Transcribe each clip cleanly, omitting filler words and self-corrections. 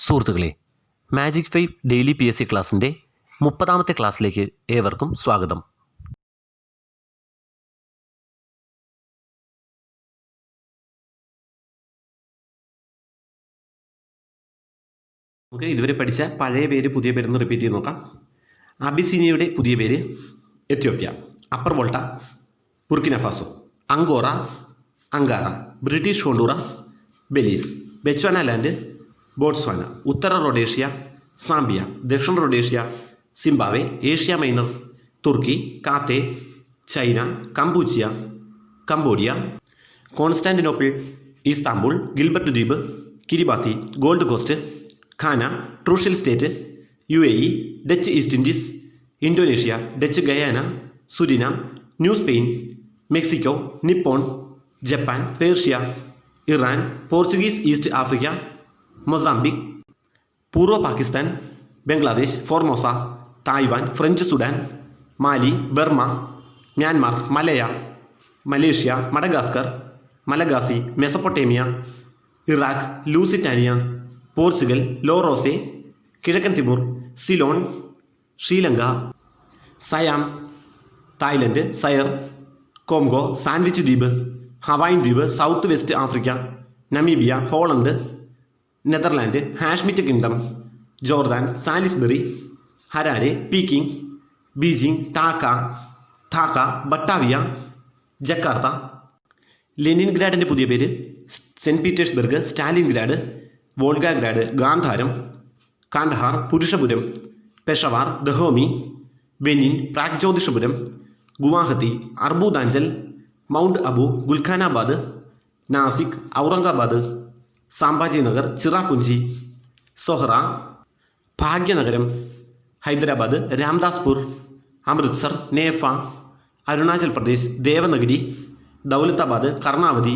സുഹൃത്തുക്കളെ, magic 5 daily PSC ക്ലാസ്സിൻ്റെ 30ാമത്തെ ക്ലാസ്സിലേക്ക് ഏവർക്കും സ്വാഗതം. നമുക്ക് ഇതുവരെ പഠിച്ച പഴയ പേര് പുതിയ പേരെന്ന് റിപ്പീറ്റ് ചെയ്ത് നോക്കാം. അബിസീനിയയുടെ പുതിയ പേര് Ethiopia, Upper Volta Burkina Faso, Angora Ankara, British Honduras Belize, Bechuanaland Botswana, ഉത്തര റൊഡേഷ്യ സാംബിയ, ദക്ഷിണ Rhodesia Zimbabwe, Asia Minor Turkey, Cathay China, Kampuchea Cambodia, Constantinople Istanbul, Gilbert ദ്വീപ്, Kiribati, Gold Coast, Ghana, Trucial State, UAE, Dutch East Indies, Indonesia, Dutch Guiana, Suriname, New Spain, Mexico, Nippon, Japan, Persia, Iran, Portuguese East Africa, Mozambique, പൂർവ്വ Pakistan, Bangladesh, Formosa, Taiwan, French Sudan, Mali, Burma, Myanmar, മലയ, Malaysia, Madagascar, Malagasy, Mesopotamia, Iraq, Lusitania, Portugal, Lorosae, കിഴക്കൻ Timor, Ceylon, Sri Lanka, Siam, Thailand, Zaire, Congo, sandwich ദ്വീപ്, Hawaiian ദ്വീപ്, south west Africa, Namibia, Holland, Netherland, Hashemite kingdom, Jordan, Salisbury, Harare, Peking, Beijing, Dhaka, Batavia, Jakarta, ലെനിൻഗ്രാഡിൻ്റെ പുതിയ പേര് saint Petersburg, Stalingrad, Volgograd, Gandharam, Kandahar, Purushapuram, Peshawar, Dahomey, Benin, Pragjyotishapuram, Guwahati, Arbudanchal, mount Abu, Gulkhanabad, Nashik, Aurangabad, Sambhaji Nagar, Cherrapunji, Sohra, Bhagyanagaram, Hyderabad, Ramdaspur, Amritsar, NEFA, Arunachal Pradesh, Devanagari, Daulatabad, Karnavati,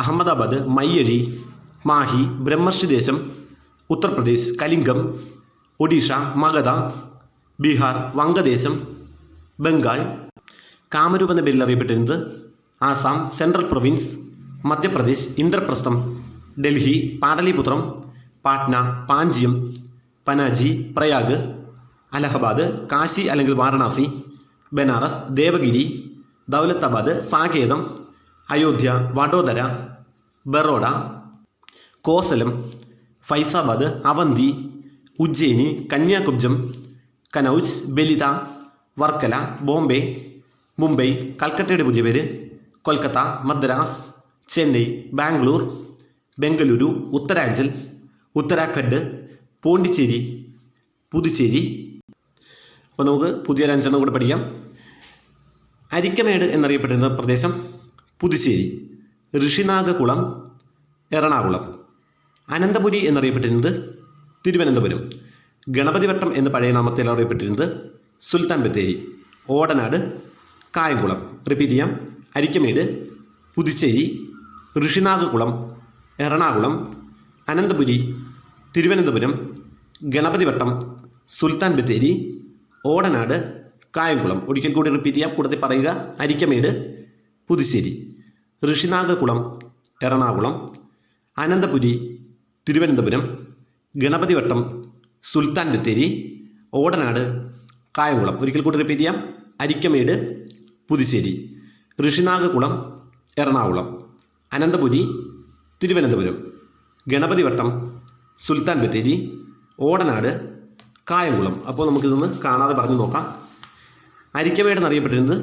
Ahmedabad, Mayyazhi, Mahe, ബ്രഹ്മർഷി ദേശം, ഉത്തർപ്രദേശ്, കലിംഗം, ഒഡീഷ, മഗധ, ബീഹാർ, വംഗദേശം, ബംഗാൾ, കാമരൂപ് എന്ന പേരിൽ അറിയപ്പെട്ടിരുന്നത് ആസാം, സെൻട്രൽ പ്രൊവിൻസ്, മധ്യപ്രദേശ്, ഇന്ദ്രപ്രസ്ഥം, ഡൽഹി, പാടലിപുത്രം, പാട്ന, പാഞ്ചിയം, പനാജി, പ്രയാഗ്, അലഹബാദ്, കാശി അല്ലെങ്കിൽ വാരണാസി, ബനാറസ്, ദേവഗിരി, ദൗലത്താബാദ്, സാകേതം, അയോധ്യ, വഡോദര, ബറോഡ, കോസലം, ഫൈസാബാദ്, അവന്തി, ഉജ്ജയിനി, കന്യാകുബ്ജം, കനൗജ്, ബലിത, വർക്കല, ബോംബെ, മുംബൈ, കൽക്കട്ടയുടെ പുതിയ പേര് കൊൽക്കത്ത, മദ്രാസ്, ചെന്നൈ, ബാംഗ്ലൂർ, ബംഗളൂരു, ഉത്തരാഞ്ചൽ, ഉത്തരാഖണ്ഡ്, പോണ്ടിച്ചേരി, പുതുച്ചേരി. അപ്പോൾ നമുക്ക് പുതിയൊരു 5 കൂടെ പഠിക്കാം. അരിക്കമേട് എന്നറിയപ്പെടുന്ന പ്രദേശം പുതുച്ചേരി, ഋഷിനാഗകുളം എറണാകുളം, അനന്തപുരി എന്നറിയപ്പെട്ടിരുന്നത് തിരുവനന്തപുരം, ഗണപതിവട്ടം എന്ന് പഴയ നാമത്തിൽ അറിയപ്പെട്ടിരുന്നത് സുൽത്താൻ ബത്തേരി, ഓടനാട്, കായംകുളം. റിപ്പീറ്റ് ചെയ്യാം: അരിക്കമേട്, പുതുച്ചേരി, ഋഷിനാഗകുളം എറണാകുളം, അനന്തപുരി, തിരുവനന്തപുരം, ഗണപതിവട്ടം, സുൽത്താൻ ബത്തേരി, ഓടനാട്, കായംകുളം. ഒരിക്കൽ കൂടി റിപ്പീറ്റ് ചെയ്യാം, കൂടത്തിൽ പറയുക: അരിക്കമേട്, പുതുശ്ശേരി, ഋഷിനാഗകുളം എറണാകുളം, അനന്തപുരി, തിരുവനന്തപുരം, ഗണപതിവട്ടം, സുൽത്താൻ ബത്തേരി, ഓടനാട്, കായംകുളം. ഒരിക്കൽ കൂടി റിപ്പീറ്റ് ചെയ്യാം: അരിക്കമേട്, പുതുശ്ശേരി, ഋഷിനാഗകുളം എറണാകുളം, അനന്തപുരി, തിരുവനന്തപുരം, ഗണപതിവട്ടം, സുൽത്താൻ ബത്തേരി, ഓടനാട്, കായംകുളം. അപ്പോൾ നമുക്കിതൊന്ന് കാണാതെ പറഞ്ഞു നോക്കാം. അരിക്കമേട് എന്നറിയപ്പെട്ടിരുന്നത്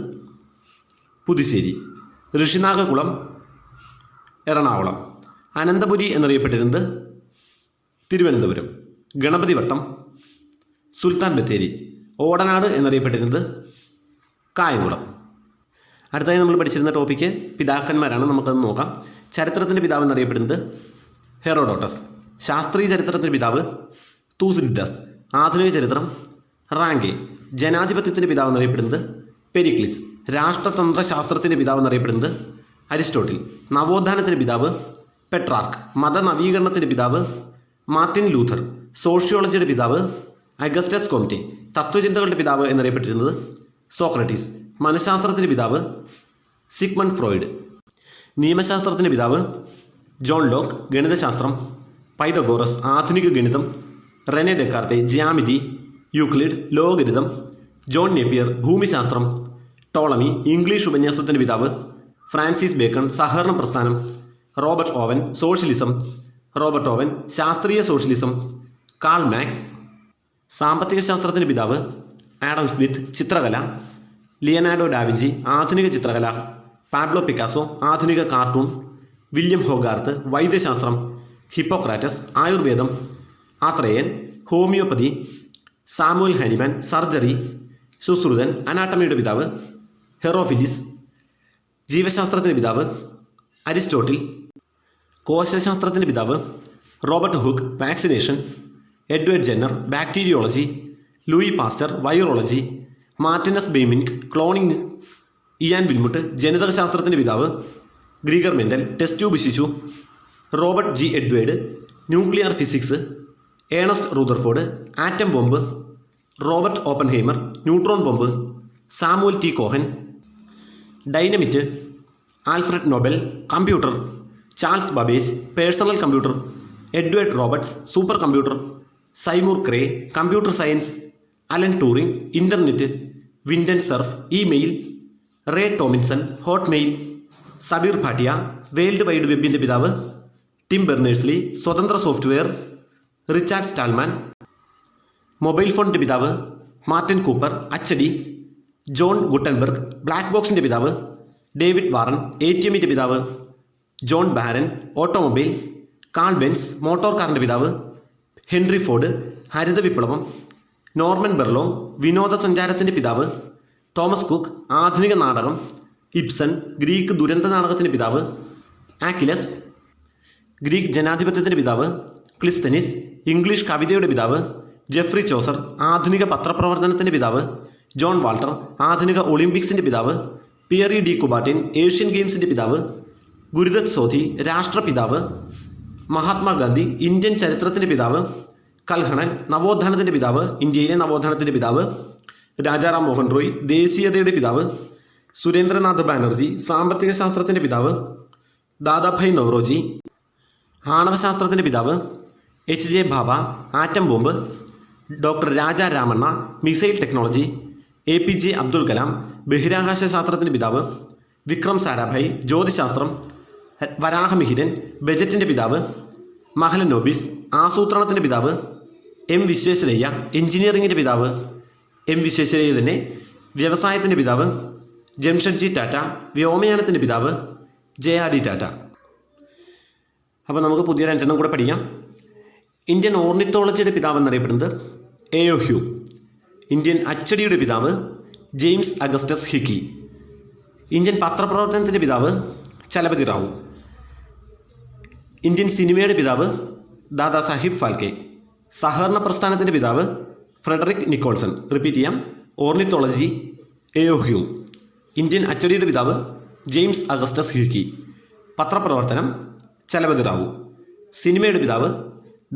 പുതുശ്ശേരി, ഋഷിനാഗകുളം എറണാകുളം, അനന്തപുരി എന്നറിയപ്പെട്ടിരുന്നത് തിരുവനന്തപുരം, ഗണപതിവട്ടം, സുൽത്താൻ ബത്തേരി, ഓടനാട് എന്നറിയപ്പെട്ടിരുന്നത് കായംകുളം. അടുത്തതായി നമ്മൾ പഠിച്ചിരുന്ന ടോപ്പിക്ക് പിതാക്കന്മാരാണ്. നമുക്കത് നോക്കാം. ചരിത്രത്തിൻ്റെ പിതാവ് എന്നറിയപ്പെടുന്നത് ഹെറോഡോട്ടസ്, ശാസ്ത്രീയ ചരിത്രത്തിൻ്റെ പിതാവ് തൂസിഡിഡസ്, ആധുനിക ചരിത്രം റാങ്കെ, ജനാധിപത്യത്തിൻ്റെ പിതാവ് എന്നറിയപ്പെടുന്നത് പെരിക്ലിസ്, രാഷ്ട്രതന്ത്ര ശാസ്ത്രത്തിൻ്റെ പിതാവ് എന്നറിയപ്പെടുന്നത് അരിസ്റ്റോട്ടിൽ, നവോത്ഥാനത്തിൻ്റെ പിതാവ് പെട്രാർക്ക്, മതനവീകരണത്തിൻ്റെ പിതാവ് മാർട്ടിൻ ലൂഥർ, സോഷ്യോളജിയുടെ പിതാവ് അഗസ്റ്റസ് കോംറ്റെ, തത്വചിന്തകളുടെ പിതാവ് എന്നറിയപ്പെട്ടിരുന്നത് സോക്രട്ടീസ്, മനഃശാസ്ത്രത്തിൻ്റെ പിതാവ് സിഗ്മണ്ട് ഫ്രോയിഡ്, നിയമശാസ്ത്രത്തിൻ്റെ പിതാവ് ജോൺ ലോക്ക്, ഗണിതശാസ്ത്രം പൈതഗോറസ് ആധുനിക ഗണിതം, റെനെ ദെക്കാർത്തെ ജ്യാമിതി, യൂക്ലിഡ് ലോഗരിതം, ജോൺ നേപ്പിയർ ഭൂമിശാസ്ത്രം, ടോളമി ഇംഗ്ലീഷ് ഉപന്യാസത്തിൻ്റെ പിതാവ്, ഫ്രാൻസിസ് ബേക്കൺ സഹകരണ പ്രസ്ഥാനം, Robert Owen socialism, Robert Owen ശാസ്ത്രീയ സോഷ്യലിസം, കാൾ മാക്സ് സാമ്പത്തിക ശാസ്ത്രത്തിൻ്റെ പിതാവ്, ആഡം സ്മിത്ത് ചിത്രകല, ലിയനാർഡോ ഡാവിഞ്ചി ആധുനിക ചിത്രകല, പാബ്ലോ പിക്കാസോ ആധുനിക കാർട്ടൂൺ, വില്യം ഹോഗാർത്ത് വൈദ്യശാസ്ത്രം, ഹിപ്പോക്രാറ്റസ് ആയുർവേദം, ആത്രേയൻ ഹോമിയോപ്പതി, സാമുവൽ ഹാനിമാൻ സർജറി, സുശ്രുതൻ അനാട്ടമിയുടെ പിതാവ്, ഹെറോഫിലിസ് ജീവശാസ്ത്രത്തിൻ്റെ പിതാവ്, അരിസ്റ്റോട്ടിൽ കോശശാസ്ത്രത്തിൻ്റെ പിതാവ്, Robert Hooke vaccination, Edward Jenner bacteriology, Louis Pasteur virology, Martinus ബെയ്മിൻക് cloning, Ian Wilmut ജനിതകശാസ്ത്രത്തിൻ്റെ പിതാവ്, ഗ്രീഗർ മെൻഡൽ ടെസ്റ്റ് ട്യൂബ് ശിശു, Robert G Edward nuclear physics, Ernest Rutherford atom bomb, Robert Oppenheimer neutron bomb, Samuel T Cohen dynamite, Alfred Nobel computer, Charles Babbage personal computer, Edward Roberts super computer, Seymour Cray computer science, Alan Turing internet, Vinton Cerf email, Ray Tomlinson Hotmail, Sabeer Bhatia world wide വെബിൻ്റെ പിതാവ്, Tim Berners Lee സ്വതന്ത്ര software, Richard Stallman mobile ഫോണിൻ്റെ പിതാവ്, Martin Cooper അച്ചടി, John Gutenberg black ബോക്സിൻ്റെ പിതാവ്, David Warren ATMൻ്റെ പിതാവ്, John Barron automobile, Karl Benz motor കാറിൻ്റെ പിതാവ്, ഹെൻറി ഫോർഡ് ഹരിത വിപ്ലവം, നോർമൻ ബെർലോ വിനോദസഞ്ചാരത്തിൻ്റെ പിതാവ്, തോമസ് കുക്ക് ആധുനിക നാടകം, ഇബ്സൺ ഗ്രീക്ക് ദുരന്ത നാടകത്തിൻ്റെ പിതാവ്, ആക്കിലസ് ഗ്രീക്ക് ജനാധിപത്യത്തിൻ്റെ പിതാവ്, ക്ലിസ്തനിസ് ഇംഗ്ലീഷ് കവിതയുടെ പിതാവ്, ജെഫ്രി ചോസർ ആധുനിക പത്രപ്രവർത്തനത്തിൻ്റെ പിതാവ്, ജോൺ വാൾട്ടർ ആധുനിക ഒളിമ്പിക്സിൻ്റെ പിതാവ്, പിയറി ഡി കുബാട്ടിൻ ഏഷ്യൻ ഗെയിംസിൻ്റെ പിതാവ്, ഗുരുദത്ത് സോധി രാഷ്ട്രപിതാവ്, മഹാത്മാഗാന്ധി ഇന്ത്യൻ ചരിത്രത്തിൻ്റെ പിതാവ്, കൽഹണൻ നവോത്ഥാനത്തിൻ്റെ പിതാവ് ഇന്ത്യയിലെ നവോത്ഥാനത്തിൻ്റെ പിതാവ്, രാജാറാം മോഹൻ റോയ് ദേശീയതയുടെ പിതാവ്, സുരേന്ദ്രനാഥ് ബാനർജി സാമ്പത്തിക ശാസ്ത്രത്തിൻ്റെ പിതാവ്, ദാദാഭായ് നവറോജി ആണവശാസ്ത്രത്തിൻ്റെ പിതാവ്, HJ Bhabha atom bomb, doctor Raja Ramanna missile technology, APJ Abdul Kalam ബഹിരാകാശ ശാസ്ത്രത്തിൻ്റെ പിതാവ്, വിക്രം സാരാഭായ് ജ്യോതിശാസ്ത്രം, വരാഹമിഹിരൻ ബജറ്റിൻ്റെ പിതാവ്, മഹലനോബിസ് ആസൂത്രണത്തിൻ്റെ പിതാവ്, M വിശ്വേശ്വരയ്യ എഞ്ചിനീയറിംഗിൻ്റെ പിതാവ്, M വിശ്വേശ്വരയ്യ തന്നെ വ്യവസായത്തിൻ്റെ പിതാവ്, ജംഷഡ്ജി ടാറ്റ വ്യോമയാനത്തിൻ്റെ പിതാവ്, JRD ടാറ്റ. അപ്പോൾ നമുക്ക് പുതിയൊരു അഞ്ചെണ്ണം കൂടെ പഠിക്കാം. ഇന്ത്യൻ ഓർണിത്തോളജിയുടെ പിതാവ് എന്നറിയപ്പെടുന്നത് A.O. ഹ്യൂം. ഇന്ത്യൻ അച്ചടിയുടെ പിതാവ് ജെയിംസ് അഗസ്റ്റസ് ഹിക്കി. ഇന്ത്യൻ പത്രപ്രവർത്തനത്തിൻ്റെ പിതാവ് ചലപതി റാവു. ഇന്ത്യൻ സിനിമയുടെ പിതാവ് ദാദാ സാഹിബ് ഫാൽക്കെ. സഹകരണ പ്രസ്ഥാനത്തിൻ്റെ പിതാവ് ഫ്രെഡറിക് നിക്കോൾസൺ. റിപ്പീറ്റ് ചെയ്യാം. Ornithology A.O. ഹ്യൂം. ഇന്ത്യൻ അച്ചടിയുടെ പിതാവ് ജെയിംസ് അഗസ്റ്റസ് ഹിക്കി. പത്രപ്രവർത്തനം ചലപതി റാവു. സിനിമയുടെ പിതാവ്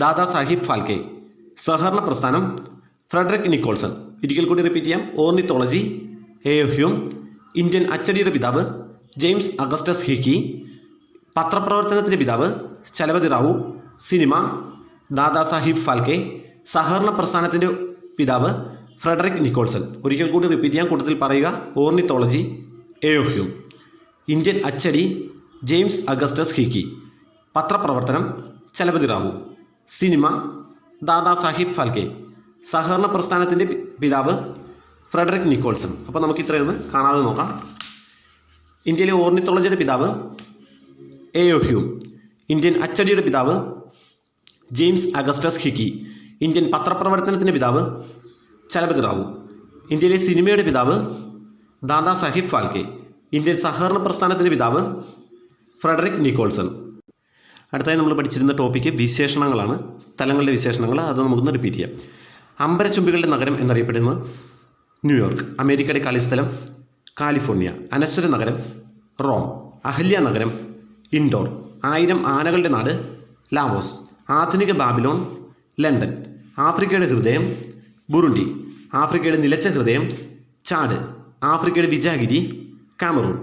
ദാദാ സാഹിബ് ഫാൽക്കെ. സഹകരണ പ്രസ്ഥാനം ഫ്രെഡറിക് നിക്കോൾസൺ. ഒരിക്കൽ കൂടി റിപ്പീറ്റ് ചെയ്യാം. Ornithology A.O. ഹ്യൂം. ഇന്ത്യൻ അച്ചടിയുടെ പിതാവ് ജെയിംസ് അഗസ്റ്റസ് ഹിക്കി. പത്രപ്രവർത്തനത്തിൻ്റെ പിതാവ് ചലപതി റാവു. സിനിമ ദാദാ സാഹിബ് ഫാൽക്കെ. സഹകരണ പ്രസ്ഥാനത്തിൻ്റെ പിതാവ് ഫ്രെഡറിക് നിക്കോൾസൺ. ഒരിക്കൽ കൂടി റിപ്പീറ്റ് ചെയ്യാൻ കൂട്ടത്തിൽ പറയുക. Ornithology A.O. ഹ്യൂം. ഇന്ത്യൻ അച്ചടി ജെയിംസ് അഗസ്റ്റസ് ഹിക്കി. പത്രപ്രവർത്തനം ചലപതി റാവു. സിനിമ ദാദാ സാഹിബ് ഫാൽക്കെ. സഹകരണ പ്രസ്ഥാനത്തിൻ്റെ പിതാവ് ഫ്രെഡറിക് നിക്കോൾസൺ. അപ്പോൾ നമുക്ക് ഇത്രയൊന്ന് കാണാതെ നോക്കാം. ഇന്ത്യയിലെ ഓർണിത്തോളജിയുടെ പിതാവ് A.O. ഹ്യൂം. ഇന്ത്യൻ അച്ചടിയുടെ പിതാവ് ജെയിംസ് അഗസ്റ്റസ് ഹിക്കി. ഇന്ത്യൻ പത്രപ്രവർത്തനത്തിൻ്റെ പിതാവ് ചലപതി റാവു. ഇന്ത്യയിലെ സിനിമയുടെ പിതാവ് ദാദാ സാഹിബ് ഫാൽക്കെ. ഇന്ത്യൻ സഹകരണ പ്രസ്ഥാനത്തിൻ്റെ പിതാവ് ഫ്രെഡറിക് നിക്കോൾസൺ. അടുത്തായി നമ്മൾ പഠിച്ചിരുന്ന ടോപ്പിക്ക് വിശേഷണങ്ങളാണ്. സ്ഥലങ്ങളുടെ വിശേഷണങ്ങൾ. അത് നമുക്കൊന്ന് റിപ്പീറ്റ് ചെയ്യാം. അമ്പരചുംബികളുടെ നഗരം എന്നറിയപ്പെടുന്നത് ന്യൂയോർക്ക്. അമേരിക്കയുടെ കളിസ്ഥലം കാലിഫോർണിയ. അനശ്വര നഗരം റോം. അഹല്യ നഗരം ഇൻഡോർ. 1000 ആനകളുടെ നാട് ലാവോസ്. ആധുനിക ബാബിലോൺ ലണ്ടൻ. ആഫ്രിക്കയുടെ ഹൃദയം ബുറുണ്ടി. ആഫ്രിക്കയുടെ നിലച്ച ഹൃദയം ചാഡ്. ആഫ്രിക്കയുടെ വിജാഗിരി കാമറൂൺ.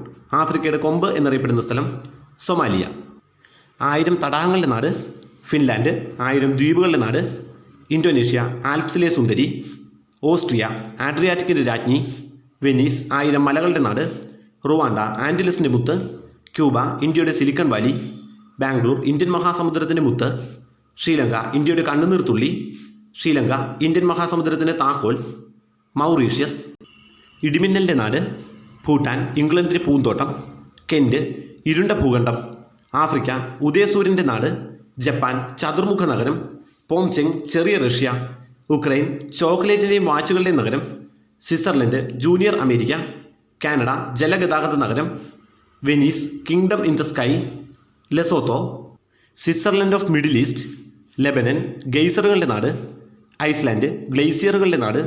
ആഫ്രിക്കയുടെ കൊമ്പ് എന്നറിയപ്പെടുന്ന സ്ഥലം സൊമാലിയ. 1000 തടാകങ്ങളുടെ നാട് ഫിൻലാൻഡ് 1000 ദ്വീപുകളുടെ നാട്. ഇന്തോനേഷ്യ ആൽപ്സിലെ സുന്ദരി. ഓസ്ട്രിയ ആഡ്രിയാറ്റിക്കിൻ്റെ രാജ്ഞി. വെനീസ് 1000 മലകളുടെ നാട്. റുവാണ്ട ആൻറ്റിലസിൻ്റെ മുത്ത്. ക്യൂബ ഇന്ത്യയുടെ സിലിക്കൺ വാലി. ബാംഗ്ലൂർ ഇന്ത്യൻ മഹാസമുദ്രത്തിൻ്റെ മുത്ത്. ശ്രീലങ്ക ഇന്ത്യയുടെ കണ്ണുനീർത്തുള്ളി. ശ്രീലങ്ക ഇന്ത്യൻ മഹാസമുദ്രത്തിൻ്റെ താക്കോൽ. മൗറീഷ്യസ് ഇടിമിന്നലിൻ്റെ നാട്. ഭൂട്ടാൻ ഇംഗ്ലണ്ടിൻ്റെ പൂന്തോട്ടം. കെൻറ്റ് ഇരുണ്ട ഭൂഖണ്ഡം. ആഫ്രിക്ക ഉദയസൂര്യൻ്റെ നാട്. ജപ്പാൻ ചതുർമുഖ നഗരം. പോംചെങ് ചെറിയ റഷ്യ. ഉക്രൈൻ ചോക്ലേറ്റിൻ്റെയും വാച്ചുകളുടെയും നഗരം. Switzerland junior America. കാനഡ ജലഗതാഗത നഗരം. Venice kingdom in the sky. Lesotho Switzerland of Middle East. Lebanon ഗെയ്സറുകളുടെ നാട്. ഐസ്ലാൻഡ് ഗ്ലേസിയറുകളുടെ നാട്.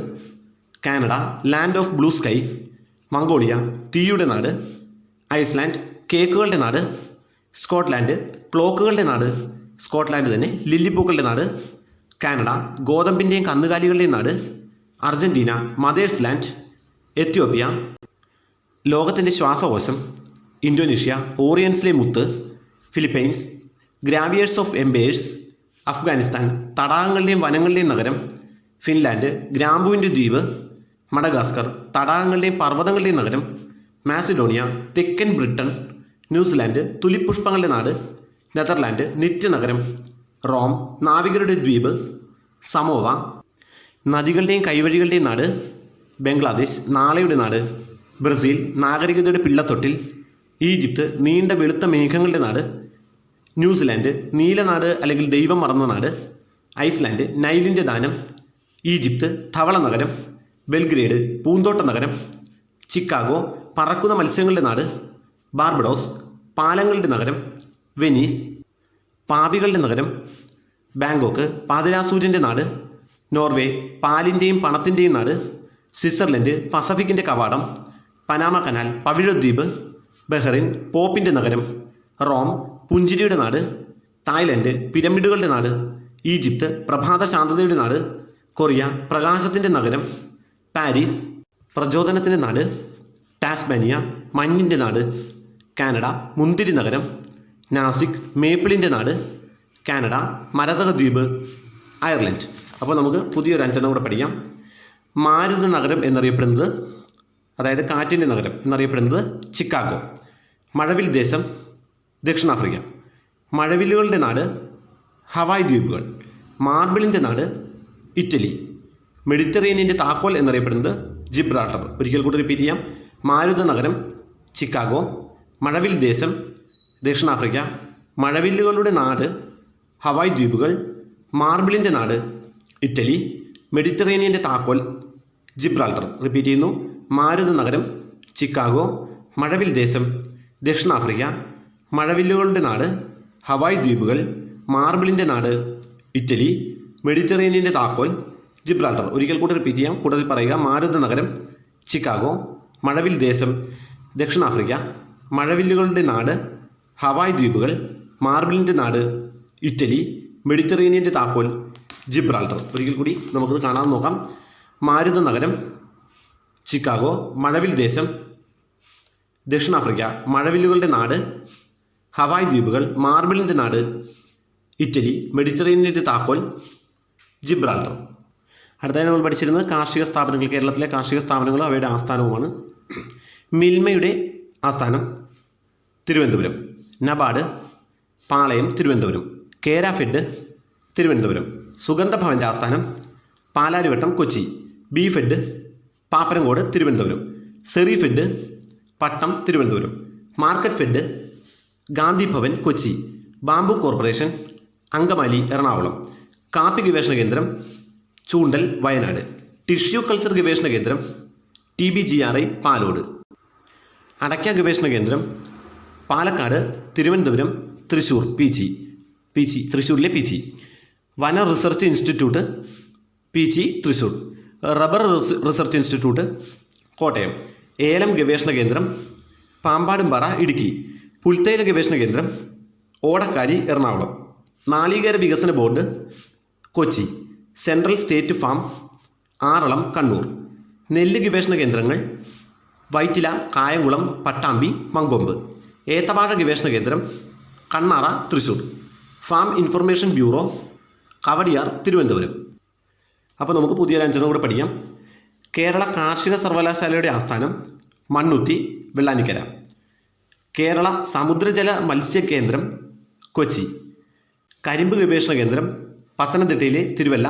Canada land of blue sky. Mongolia തീയുടെ നാട്. ഐസ്ലാൻഡ് കേക്കുകളുടെ നാട്. സ്കോട്ട്ലാൻഡ് ക്ലോക്കുകളുടെ നാട്. സ്കോട്ട്ലാൻഡ് തന്നെ ലില്ലിപ്പൂക്കളുടെ നാട്. കാനഡ ഗോതമ്പിൻ്റെയും കന്നുകാലികളുടെയും നാട്. Argentina mothers land. എത്യോപ്യ ലോകത്തിൻ്റെ ശ്വാസകോശം. ഇന്തോനേഷ്യ ഓറിയൻസിലെ മുത്ത്. Philippines graveyards of empires. Afghanistan തടാകങ്ങളുടെയും വനങ്ങളുടെയും നഗരം. ഫിൻലാൻഡ് ഗ്രാമ്പുവിൻ്റെ ദ്വീപ്. മഡഗാസ്കർ തടാകങ്ങളുടെയും പർവ്വതങ്ങളുടെയും നഗരം. മാസിഡോണിയ തെക്കൻ ബ്രിട്ടൻ. ന്യൂസിലാൻഡ് തുലിപുഷ്പങ്ങളുടെ നാട്. നെതർലാൻഡ് നിത്യനഗരം. റോം നാവികരുടെ ദ്വീപ്. സമോവ നദികളുടെയും കൈവഴികളുടെയും നാട്. ബംഗ്ലാദേശ് നാളെയുടെ നാട്. ബ്രസീൽ നാഗരികതയുടെ പിള്ളത്തൊട്ടിൽ. ഈജിപ്ത് നീണ്ട വെളുത്ത മേഘങ്ങളുടെ നാട്. ന്യൂസിലാൻഡ് നീലനാട് അല്ലെങ്കിൽ ദൈവം മറന്ന നാട്. ഐസ്ലാൻഡ് നൈലിൻ്റെ ദാനം. ഈജിപ്ത് ധവള നഗരം. ബെൽഗ്രേഡ് പൂന്തോട്ട നഗരം. ചിക്കാഗോ പറക്കുന്ന മത്സ്യങ്ങളുടെ നാട്. ബാർബഡോസ് പാലങ്ങളുടെ നഗരം. വെനീസ് പാപികളുടെ നഗരം. ബാങ്കോക്ക് പാതിരാസൂര്യൻ്റെ നാട്. നോർവേ പാലിൻ്റെയും പണത്തിൻ്റെയും നാട്. സ്വിറ്റ്സർലൻഡ് പസഫിക്കിൻ്റെ കവാടം. പനാമ കനാൽ പവിഴദ്വീപ്. ബഹ്റിൻ പോപ്പിൻ്റെ നഗരം. റോം പുഞ്ചിരിയുടെ നാട്. തായ്ലൻഡ് പിരമിഡുകളുടെ നാട്. ഈജിപ്ത് പ്രഭാത ശാന്തതയുടെ നാട്. കൊറിയ പ്രകാശത്തിൻ്റെ നഗരം. പാരീസ് പ്രചോദനത്തിൻ്റെ നാട്. ടാസ്മാനിയ മഞ്ഞിൻ്റെ നാട്. കാനഡ മുന്തിരി നഗരം. നാസിക് മേപ്പിളിൻ്റെ നാട്. കാനഡ മരതക ദ്വീപ്. അയർലൻഡ്. അപ്പോൾ നമുക്ക് പുതിയൊരു 5 കൂടെ പഠിക്കാം. മാരുത നഗരം എന്നറിയപ്പെടുന്നത്, അതായത് കാറ്റിൻ്റെ നഗരം എന്നറിയപ്പെടുന്നത് ചിക്കാഗോ. മഴവിൽ ദേശം ദക്ഷിണാഫ്രിക്ക. മഴവില്ലുകളുടെ നാട് ഹവായ് ദ്വീപുകൾ. മാർബിളിൻ്റെ നാട് ഇറ്റലി. മെഡിറ്ററേനിയൻ്റെ താക്കോൽ എന്നറിയപ്പെടുന്നത് ജിബ്രാൾട്ടർ. ഒരിക്കൽ കൂടി റിപ്പീറ്റ് ചെയ്യാം. മാരുത നഗരം ചിക്കാഗോ. മഴവിൽ ദേശം ദക്ഷിണാഫ്രിക്ക. മഴവില്ലുകളുടെ നാട് ഹവായ് ദ്വീപുകൾ. മാർബിളിൻ്റെ നാട് ഇറ്റലി. മെഡിറ്ററേനിയൻ്റെ താക്കോൽ ജിബ്രാൾട്ടർ. റിപ്പീറ്റ് ചെയ്യുന്നു. മാരുത നഗരം ചിക്കാഗോ. മഴവിൽ ദേശം ദക്ഷിണാഫ്രിക്ക. മഴവില്ലുകളുടെ നാട് ഹവായ് ദ്വീപുകൾ. മാർബിളിൻ്റെ നാട് ഇറ്റലി. മെഡിറ്ററേനിയൻ്റെ താക്കോൽ ജിബ്രാൾട്ടർ. ഒരിക്കൽ കൂടി റിപ്പീറ്റ് ചെയ്യാം, കൂടുതൽ പറയുക. മാരുത നഗരം ചിക്കാഗോ. മഴവിൽ ദേശം ദക്ഷിണാഫ്രിക്ക. മഴവില്ലുകളുടെ നാട് ഹവായ് ദ്വീപുകൾ. മാർബിളിൻ്റെ നാട് ഇറ്റലി. മെഡിറ്ററേനിയൻ്റെ താക്കോൽ ജിബ്രാൾട്ടർ. ഒരിക്കൽ കൂടി നമുക്കത് കാണാൻ നോക്കാം. മാരുത നഗരം ചിക്കാഗോ. മഴവിൽ ദേശം ദക്ഷിണാഫ്രിക്ക. മഴവില്ലുകളുടെ നാട് ഹവായ് ദ്വീപുകൾ. മാർബിളിൻ്റെ നാട് ഇറ്റലി. മെഡിറ്ററേനിയൻ്റെ താക്കോൽ ജിബ്രാൾട്ടർ. അടുത്തതായി നമ്മൾ പഠിച്ചിരുന്നത് കാർഷിക സ്ഥാപനങ്ങൾ, കേരളത്തിലെ കാർഷിക സ്ഥാപനങ്ങളും അവയുടെ ആസ്ഥാനവുമാണ്. മിൽമയുടെ ആസ്ഥാനം തിരുവനന്തപുരം. നബാർഡ് പാളയം തിരുവനന്തപുരം. കേരാഫെഡ് തിരുവനന്തപുരം. സുഗന്ധഭവൻ്റെ ആസ്ഥാനം Palarivattom Kochi. B Fed Pappanamcode Thiruvananthapuram. Serifed Pattom Thiruvananthapuram. Marketfed Gandhi Bhavan Kochi. Bamboo corporation Angamaly Ernakulam. കാപ്പി ഗവേഷണ കേന്ദ്രം ചൂണ്ടൽ വയനാട്. ടിഷ്യൂ കൾച്ചർ ഗവേഷണ കേന്ദ്രം TBGRI പാലോട്. അടയ്ക്ക ഗവേഷണ കേന്ദ്രം പാലക്കാട്, തിരുവനന്തപുരം, തൃശ്ശൂർ തൃശ്ശൂരിലെ പി ജി. വന research institute PG Thrissur. Rubber research institute Kottayam. ഏലം ഗവേഷണ കേന്ദ്രം പാമ്പാടുംപാറ ഇടുക്കി. പുൽത്തൈല ഗവേഷണ കേന്ദ്രം ഓടക്കാരി എറണാകുളം. നാളികേര വികസന board Kochi. Central state farm Aralam Kannur. നെല്ല് ഗവേഷണ കേന്ദ്രങ്ങൾ വൈറ്റില, കായംകുളം, പട്ടാമ്പി, മങ്കൊമ്പ്. ഏത്തവാഴ ഗവേഷണ കേന്ദ്രം Kannara Thrissur. Farm information bureau, Kowdiar, Thiruvananthapuram. അപ്പോൾ നമുക്ക് പുതിയൊരു 5 കൂടെ പഠിക്കാം. കേരള കാർഷിക സർവകലാശാലയുടെ ആസ്ഥാനം മണ്ണുത്തി, വെള്ളാനിക്കര. കേരള സമുദ്രജല മത്സ്യ കേന്ദ്രം കൊച്ചി. കരിമ്പ് ഗവേഷണ കേന്ദ്രം പത്തനംതിട്ടയിലെ തിരുവല്ല,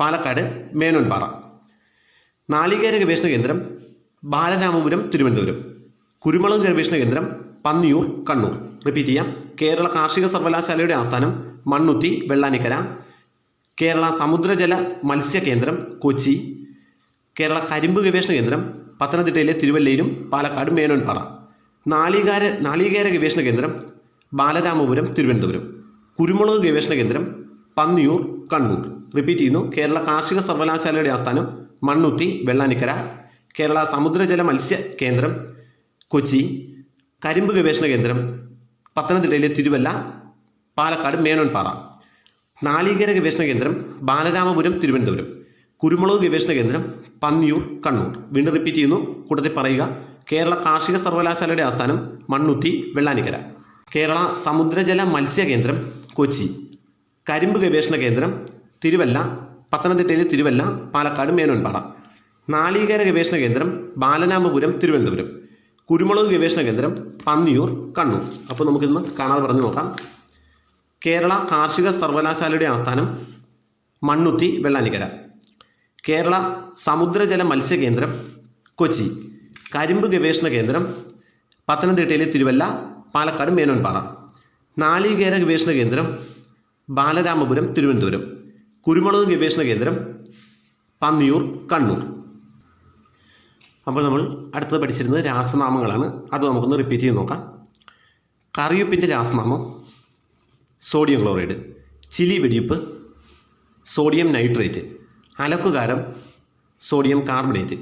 പാലക്കാട്, മേനോൻപാറ. നാളികേര ഗവേഷണ കേന്ദ്രം ബാലരാമപുരം, തിരുവനന്തപുരം. കുരുമുളക് ഗവേഷണ കേന്ദ്രം പന്നിയൂർ, കണ്ണൂർ. റിപ്പീറ്റ് ചെയ്യാം. കേരള കാർഷിക സർവകലാശാലയുടെ ആസ്ഥാനം മണ്ണുത്തി, വെള്ളാനിക്കര. കേരള സമുദ്രജല മത്സ്യ കേന്ദ്രം കൊച്ചി. കേരള കരിമ്പ് ഗവേഷണ കേന്ദ്രം പത്തനംതിട്ടയിലെ തിരുവല്ലയിലും, പാലക്കാട്, മേനോൻപാറ. നാളികേര ഗവേഷണ കേന്ദ്രം ബാലരാമപുരം, തിരുവനന്തപുരം. കുരുമുളക് ഗവേഷണ കേന്ദ്രം പന്നിയൂർ, കണ്ണൂർ. റിപ്പീറ്റ് ചെയ്യുന്നു. കേരള കാർഷിക സർവകലാശാലയുടെ ആസ്ഥാനം മണ്ണുത്തി, വെള്ളാനിക്കര. കേരള സമുദ്രജല മത്സ്യ കേന്ദ്രം കൊച്ചി. കരിമ്പ് ഗവേഷണ കേന്ദ്രം പത്തനംതിട്ടയിലെ തിരുവല്ല, പാലക്കാട്, മേനോൻപാറ. നാളികേര ഗവേഷണ കേന്ദ്രം ബാലരാമപുരം, തിരുവനന്തപുരം. കുരുമുളക് ഗവേഷണ കേന്ദ്രം പന്നിയൂർ, കണ്ണൂർ. വീണ്ടും റിപ്പീറ്റ് ചെയ്യുന്നു, കൂട്ടത്തിൽ പറയുക. കേരള കാർഷിക സർവകലാശാലയുടെ ആസ്ഥാനം മണ്ണുത്തി, വെള്ളാനിക്കര. കേരള സമുദ്രജല മത്സ്യ കേന്ദ്രം കൊച്ചി. കരിമ്പ് ഗവേഷണ കേന്ദ്രം തിരുവല്ല, പത്തനംതിട്ടയിലെ തിരുവല്ല, പാലക്കാട്, മേനോൻപാറ. നാളികേര ഗവേഷണ കേന്ദ്രം ബാലരാമപുരം, തിരുവനന്തപുരം. കുരുമുളക് ഗവേഷണ കേന്ദ്രം പന്നിയൂർ, കണ്ണൂർ. അപ്പോൾ നമുക്കിന്ന് കാണാതെ പറഞ്ഞു നോക്കാം. കേരള കാർഷിക സർവകലാശാലയുടെ ആസ്ഥാനം മണ്ണുത്തി, വെള്ളാനിക്കര. കേരള സമുദ്രജല മത്സ്യ കേന്ദ്രം കൊച്ചി. കരിമ്പ് ഗവേഷണ കേന്ദ്രം പത്തനംതിട്ടയിലെ തിരുവല്ല, പാലക്കാട്, മേനോൻപാറ. നാളികേര ഗവേഷണ കേന്ദ്രം ബാലരാമപുരം, തിരുവനന്തപുരം. കുരുമുളക് ഗവേഷണ കേന്ദ്രം പന്നിയൂർ, കണ്ണൂർ. അപ്പോൾ നമ്മൾ അടുത്തത് പഠിച്ചിരുന്നത് രാസനാമങ്ങളാണ്. അത് നമുക്കൊന്ന് റിപ്പീറ്റ് ചെയ്ത് നോക്കാം. കറിയുപ്പിൻ്റെ രാസനാമം സോഡിയം ക്ലോറൈഡ്. ചിലി വെടിയുപ്പ് സോഡിയം നൈട്രേറ്റ്. അലക്കുകാരം സോഡിയം കാർബണേറ്റ്.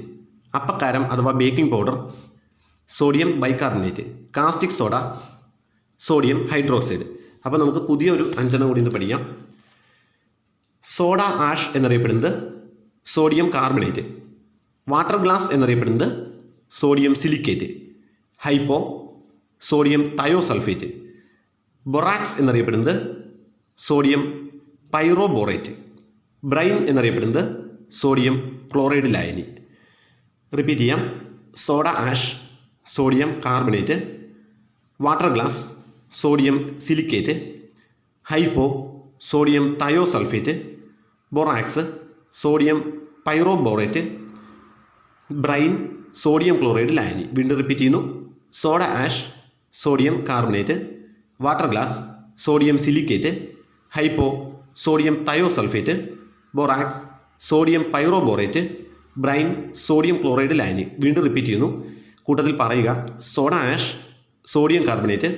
അപ്പക്കാരം അഥവാ baking powder sodium bicarbonate. Caustic soda sodium hydroxide. അപ്പോൾ നമുക്ക് പുതിയൊരു 5 കൂടി ഇന്ന് പഠിക്കാം. സോഡ ആഷ് എന്നറിയപ്പെടുന്നത് സോഡിയം കാർബണേറ്റ്. വാട്ടർ ഗ്ലാസ് എന്നറിയപ്പെടുന്നത് sodium silicate. Hypo sodium thiosulphate. Borax എന്നറിയപ്പെടുന്നത് സോഡിയം പൈറോബോറേറ്റ്. ബ്രൈൻ എന്നറിയപ്പെടുന്നത് സോഡിയം ക്ലോറൈഡ് ലായനി. റിപ്പീറ്റ് ചെയ്യാം. Soda ash sodium carbonate. Water glass sodium silicate. Hypo sodium thiosulphate. Borax sodium pyroborate. Brine sodium chloride ലായനി. വീണ്ടും repeat ചെയ്യുന്നു. Soda ash sodium carbonate. Water glass sodium silicate. Hypo sodium thiosulphate. Borax sodium pyroborate. Brine sodium chloride ലായനി. വീണ്ടും repeat ചെയ്യുന്നു, കൂട്ടത്തിൽ പറയുക. Soda ash sodium carbonate.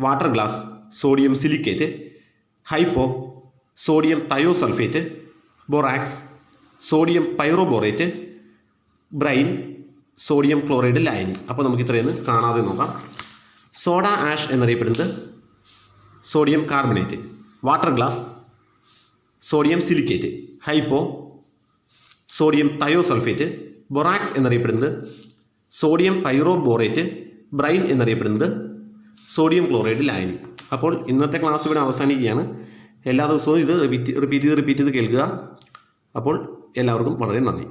Water glass sodium silicate. Hypo sodium thiosulphate. Borax sodium pyroborate. Brine sodium chloride ലായനി. അപ്പോൾ നമുക്ക് ഇത്രയൊന്ന് കാണാതെ നോക്കാം. സോഡ ആഷ് എന്നറിയപ്പെടുന്നത് sodium carbonate. Water glass sodium silicate. Hypo sodium thiosulphate. Borax എന്നറിയപ്പെടുന്നത് സോഡിയം പൈറോബോറേറ്റ്. ബ്രൈൻ എന്നറിയപ്പെടുന്നത് sodium chloride ലായനി. അപ്പോൾ ഇന്നത്തെ ക്ലാസ് ഇവിടെ അവസാനിക്കുകയാണ്. എല്ലാ ദിവസവും ഇത് റിപ്പീറ്റ് ചെയ്ത് കേൾക്കുക. അപ്പോൾ എല്ലാവർക്കും വളരെ നന്ദി.